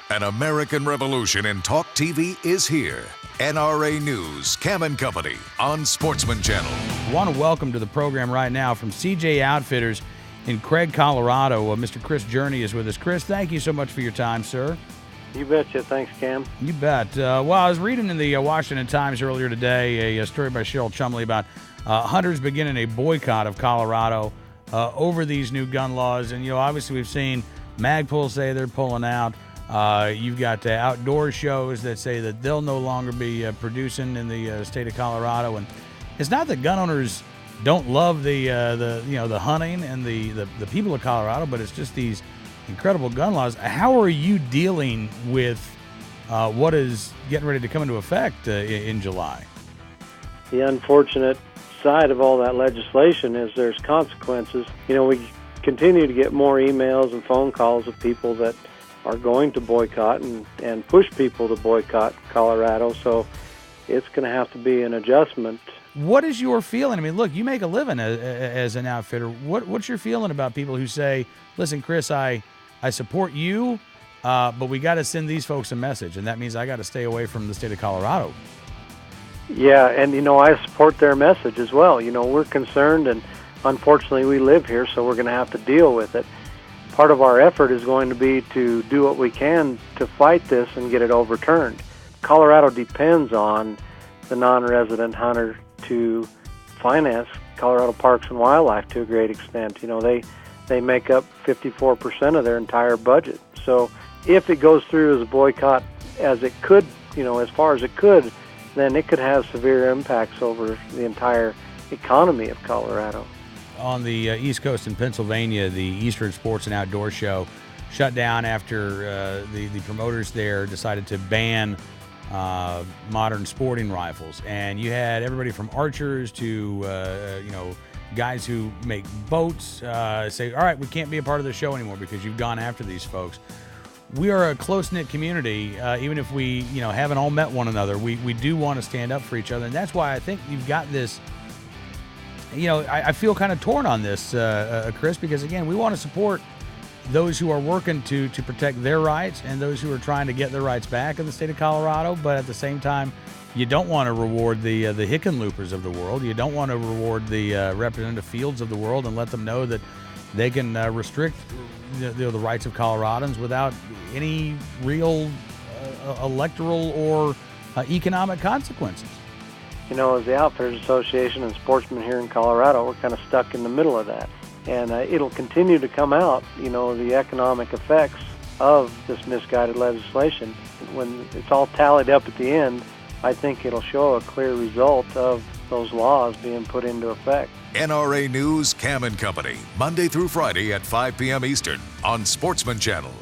An American revolution in talk TV is here. NRA News, Cam and Company on Sportsman Channel. I want to welcome to the program right now from CJ Outfitters in Craig, Colorado. Mr. Chris Journey is with us. Chris, thank you so much for your time, sir. You betcha. Thanks, Cam. You bet. Well, I was reading in the Washington Times earlier today a story by Cheryl Chumley about hunters beginning a boycott of Colorado over these new gun laws. And, obviously we've seen Magpul say they're pulling out. You've got outdoor shows that say that they'll no longer be producing in the state of Colorado. And it's not that gun owners don't love the hunting and the people of Colorado, but it's just these incredible gun laws. How are you dealing with what is getting ready to come into effect in July? The unfortunate side of all that legislation is there's consequences. We continue to get more emails and phone calls of people that are going to boycott and push people to boycott Colorado, so it's going to have to be an adjustment. What is your feeling? I mean, look, you make a living as an outfitter. What's your feeling about people who say, listen, Chris, I support you, but we got to send these folks a message, and that means I got to stay away from the state of Colorado? Yeah, and, I support their message as well. We're concerned, and unfortunately we live here, so we're going to have to deal with it. Part of our effort is going to be to do what we can to fight this and get it overturned. Colorado depends on the non-resident hunter to finance Colorado Parks and Wildlife to a great extent. They make up 54% of their entire budget. So if it goes through as a boycott as it could, as far as it could, then it could have severe impacts over the entire economy of Colorado. On the East Coast in Pennsylvania, the Eastern Sports and Outdoor Show shut down after the promoters there decided to ban modern sporting rifles. And you had everybody from archers to, guys who make boats say, all right, we can't be a part of the show anymore because you've gone after these folks. We are a close-knit community. Even if we, haven't all met one another, we do want to stand up for each other. And that's why I think you've got this. I feel kind of torn on this, Chris, because, again, we want to support those who are working to protect their rights and those who are trying to get their rights back in the state of Colorado. But at the same time, you don't want to reward the Hickenloopers of the world. You don't want to reward the Representative Fields of the world and let them know that they can restrict the rights of Coloradans without any real electoral or economic consequences. As the Outfitters Association and sportsmen here in Colorado, we're kind of stuck in the middle of that. And it'll continue to come out, the economic effects of this misguided legislation. When it's all tallied up at the end, I think it'll show a clear result of those laws being put into effect. NRA News, Cam and Company, Monday through Friday at 5 p.m. Eastern on Sportsman Channel.